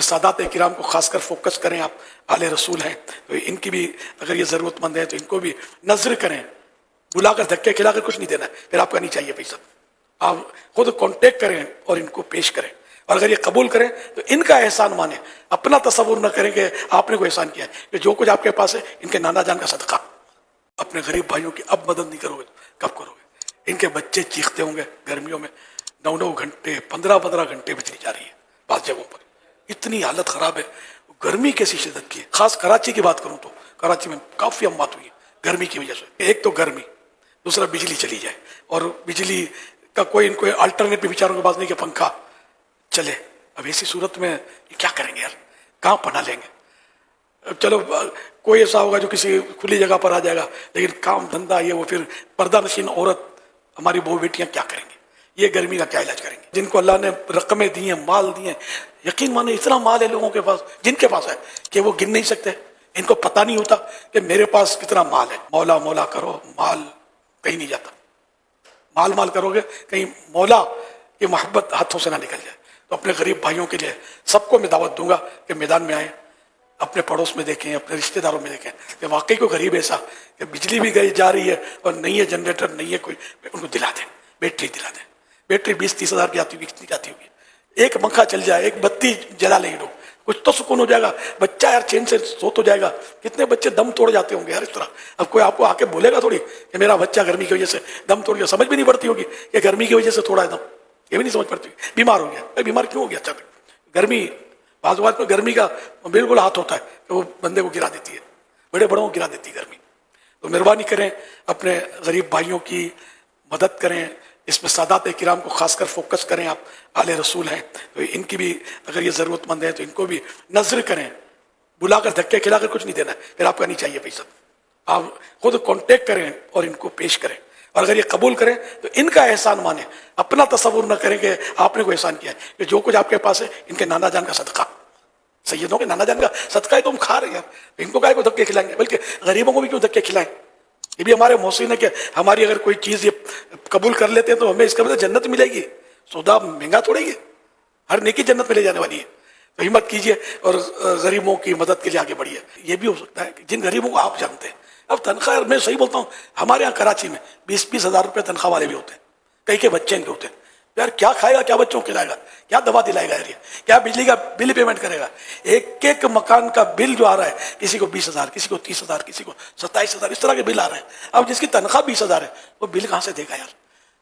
سادات کرام کو خاص کر فوکس کریں. آپ آل رسول ہیں تو ان کی بھی اگر یہ ضرورت مند ہے تو ان کو بھی نظر کریں. بلا کر دھکے کھلا کر کچھ نہیں دینا ہے، پھر آپ کا نہیں چاہیے پیسہ. آپ خود کانٹیکٹ کریں اور ان کو پیش کریں، اور اگر یہ قبول کریں تو ان کا احسان مانیں. اپنا تصور نہ کریں کہ آپ نے کوئی احسان کیا ہے. کہ جو کچھ آپ کے پاس ہے ان کے نانا جان کا صدقہ. اپنے غریب بھائیوں کی اب مدد نہیں کرو گے کب کرو گے؟ ان کے بچے چیختے ہوں گے گرمیوں میں، 9 گھنٹے 15 گھنٹے بجلی جا رہی ہے بعض جگہوں پر. اتنی حالت خراب ہے. گرمی کیسی شدت کی ہے. خاص کراچی کی بات کروں تو کراچی میں کافی اموات ہوئی ہے گرمی کی وجہ سے. ایک تو گرمی، دوسرا بجلی چلی جائے، اور بجلی کا کوئی ان کو الٹرنیٹ بھی بیچاروں کے پاس نہیں کہ پنکھا چلے. اب ایسی صورت میں کیا کریں گے یار؟ کہاں پناہ لیں گے؟ چلو کوئی ایسا ہوگا جو کسی کھلی جگہ پر آ جائے گا، لیکن کام دھندا یہ وہ پھر پردہ نشین عورت ہماری بہو بیٹیاں کیا کریں گے؟ یہ گرمی کا کیا علاج کریں گے؟ جن کو اللہ نے رقمیں دی ہیں، مال دیے ہیں، یقین مانے اتنا مال ہے لوگوں کے پاس، جن کے پاس ہے کہ وہ گن نہیں سکتے. ان کو پتہ نہیں ہوتا کہ میرے پاس کتنا مال ہے. مولا مولا کرو، مال کہیں نہیں جاتا. مال کرو گے کہیں مولا کی محبت ہاتھوں سے نہ نکل جائے. تو اپنے غریب بھائیوں کے لیے سب کو میں دعوت دوں گا کہ میدان میں آئیں، اپنے پڑوس میں دیکھیں، اپنے رشتہ داروں میں دیکھیں کہ واقعی کوئی غریب ایسا کہ بجلی بھی گئی جا رہی ہے اور نہیں ہے جنریٹر، نہیں ہے کوئی، ان کو دلا دیں. بیٹری دلا دیں. بیٹری 20-30 ہزار کی آتی ہوگی، کتنی جاتی ہوگی. ایک پنکھا چل جائے، ایک بتی جلا لیں لوگ، کچھ تو سکون ہو جائے گا. بچہ یار چین سے سو تو جائے گا. کتنے بچے دم توڑ جاتے ہوں گے یار اس طرح. اب کوئی آپ کو آ کے بولے گا تھوڑی کہ میرا بچہ گرمی کی وجہ سے دم توڑ گیا. سمجھ بھی نہیں پڑتی ہوگی کہ گرمی کی وجہ سے تھوڑا ہے دم. یہ بھی نہیں سمجھ پڑتی. بیمار ہو گیا، بیمار کیوں ہو گیا؟ اچھا گرمی، بعض اوقات میں گرمی کا بالکل ہاتھ ہوتا ہے کہ وہ بندے کو گرا دیتی ہے، بڑے بڑوں کو گرا دیتی ہے گرمی. تو مہربانی کریں، اپنے غریب بھائیوں کی مدد کریں. اس میں سادات کرام کو خاص کر فوکس کریں. آپ آل رسول ہیں تو ان کی بھی اگر یہ ضرورت مند ہے تو ان کو بھی نظر کریں. بلا کر دھکے کھلا کر کچھ نہیں دینا ہے، پھر آپ کا نہیں چاہیے پیسہ. آپ خود کانٹیکٹ کریں اور ان کو پیش کریں، اور اگر یہ قبول کریں تو ان کا احسان مانیں. اپنا تصور نہ کریں کہ آپ نے کوئی احسان کیا ہے. کہ جو کچھ آپ کے پاس ہے ان کے نانا جان کا صدقہ. سیدوں کے نانا جان کا صدقہ ہے تو ہم کھا رہے ہیں. ان کو کائے کو دھکے کھلائیں گے؟ بلکہ غریبوں کو بھی کیوں دھکے کھلائیں؟ یہ بھی ہمارے محسن ہے کہ ہماری اگر کوئی چیز یہ قبول کر لیتے ہیں تو ہمیں اس کا مطلب جنت ملے گی. سودا مہنگا تھوڑے گی، ہر نیکی جنت میں لے جانے والی ہے. تو ہمت کیجئے اور غریبوں کی مدد کے لیے آگے بڑھیے. یہ بھی ہو سکتا ہے کہ جن غریبوں کو آپ جانتے ہیں. اب تنخواہ، میں صحیح بولتا ہوں، ہمارے یہاں کراچی میں 20-20 ہزار روپے تنخواہ والے بھی ہوتے ہیں. کئی کے بچے ان کے ہوتے ہیں. یار کیا کھائے گا، کیا بچوں کو کھلائے گا، کیا دوا دلائے گا یار، کیا بجلی کا بل پیمنٹ کرے گا؟ ایک مکان کا بل جو آ رہا ہے، کسی کو 20,000، کسی کو 30,000، کسی کو 27,000، اس طرح کے بل آ رہے ہیں. اب جس کی تنخواہ 20,000 ہے وہ بل کہاں سے دے گا یار؟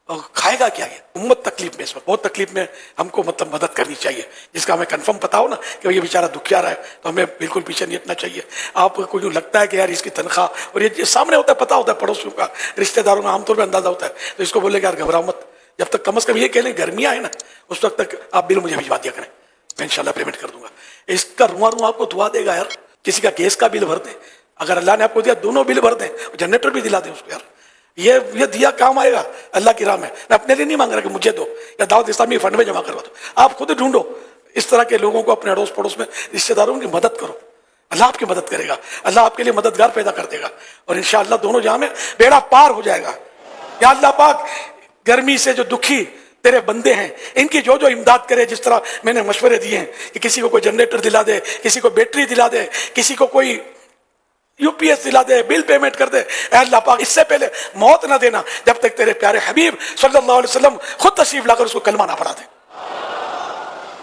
اور کھائے گا کیا؟ یہ امت تکلیف میں، اس وقت بہت تکلیف میں. ہم کو مطلب مدد کرنی چاہیے. جس کا ہمیں کنفرم پتا ہو نا کہ یہ بیچارہ دکھیا رہا ہے تو ہمیں بالکل پیچھے نہیں ہٹنا چاہیے. آپ کو جو لگتا ہے کہ یار اس کی تنخواہ، اور یہ سامنے ہوتا ہے، پتا ہوتا ہے، پڑوسیوں کا، رشتہ داروں کا عام طور پہ اندازہ ہوتا ہے، تو اس کو بولے کہ یار گھبراؤ مت. جب تک کم از کم یہ کہہ لیں گرمیاں ہیں نا، اس وقت تک آپ بل مجھے بھجوا دیا کریں، میں انشاءاللہ پیمنٹ کر دوں گا. اس کا رواں آپ کو دعا دے گا یار. کسی کا گیس کا بل بھر دیں، اگر اللہ نے آپ کو دیا دونوں بل بھر دیں، جنریٹر بھی دلا دیں اس کو یار. یہ دیا کام آئے گا اللہ کی راہ میں. میں اپنے لیے نہیں مانگ رہا کہ مجھے دو یا دعوت اسلامی فنڈ میں جمع کروا دو. آپ خود ڈھونڈو اس طرح کے لوگوں کو اپنے اڑوس پڑوس میں، رشتہ داروں کی مدد کرو. اللہ آپ کی مدد کرے گا، اللہ آپ کے لیے مددگار پیدا کر دے گا، اور انشاءاللہ دونوں جہاں میں بیڑا پار ہو جائے گا. یا اللہ پاک، گرمی سے جو دکھی تیرے بندے ہیں ان کی جو امداد کرے، جس طرح میں نے مشورے دیے ہیں کہ کسی کو کوئی جنریٹر دلا دے، کسی کو بیٹری دلا دے، کسی کو کوئی یو پی ایس دلا دے، بل پیمنٹ کر دے. اے اللہ پاک، اس سے پہلے موت نہ دینا جب تک تیرے پیارے حبیب صلی اللہ علیہ وسلم خود تشریف لا کر اس کو کلمہ نہ پڑھا دے.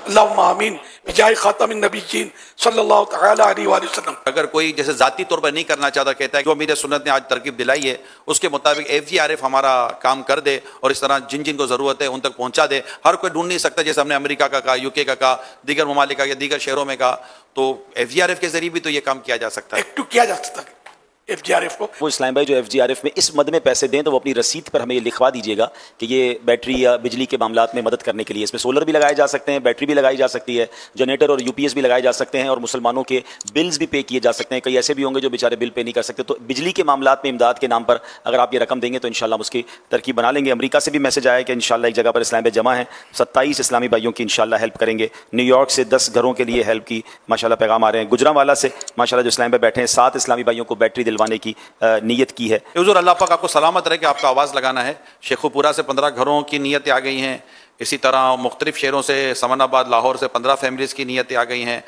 اللہم آمین بجائے خاتم النبیین صلی اللہ تعالی علیہ وآلہ وسلم. اگر کوئی جیسے ذاتی طور پر نہیں کرنا چاہتا، کہتا ہے کہ جو امیر سنت نے آج ترغیب دلائی ہے اس کے مطابق FGRF ہمارا کام کر دے اور اس طرح جن جن کو ضرورت ہے ان تک پہنچا دے. ہر کوئی ڈھونڈ نہیں سکتا، جیسے ہم نے امریکہ کا کہا، UK کا کہا، دیگر ممالک کا یا دیگر شہروں میں کہا، تو FGRF کے ذریعے بھی تو یہ کام کیا جا سکتا ہے. ایکٹو کیا جا سکتا ہے FGRF کو. وہ اسلام بھائی جو FGRF میں اس مد میں پیسے دیں تو وہ اپنی رسید پر ہمیں یہ لکھوا دیجیے گا کہ یہ بیٹری یا بجلی کے معاملات میں مدد کرنے کے لیے. اس میں سولر بھی لگائے جا سکتے ہیں، بیٹری بھی لگائی جا سکتی ہے، جنریٹر اور UPS بھی لگائے جا سکتے ہیں، اور مسلمانوں کے بلز بھی پے کیے جا سکتے ہیں. کئی ایسے بھی ہوں گے جو بیچارے بل پے نہیں کر سکتے. تو بجلی کے معاملات میں امداد کے نام پر اگر آپ یہ رقم دیں گے تو انشاءاللہ ہم اس کی ترکیب بنا لیں گے. امریکہ سے بھی میسج آیا ہے کہ انشاءاللہ ایک جگہ پر اسلام بھائی جمع ہیں، 27 اسلامی بھائیوں کی انشاءاللہ ہیلپ کریں گے. نیو یارک سے 10 گھروں کے لیے ہیلپ کی ماشاءاللہ پیغام آ رہے ہیں. گجرانوالا سے ماشاءاللہ جو اسلام بھائی بیٹھے ہیں 7 اسلامی بھائیوں کو بیٹری دلوانے کی نیت کی ہے. حضور اللہ پاک آپ کو سلامت رہے کہ آپ کا آواز لگانا ہے. شیخو پورہ سے 15 گھروں کی نیتیں آ گئی ہیں. اسی طرح مختلف شہروں سے، سمن آباد، لاہور سے 15 فیملیز کی نیتیں آ گئی ہیں.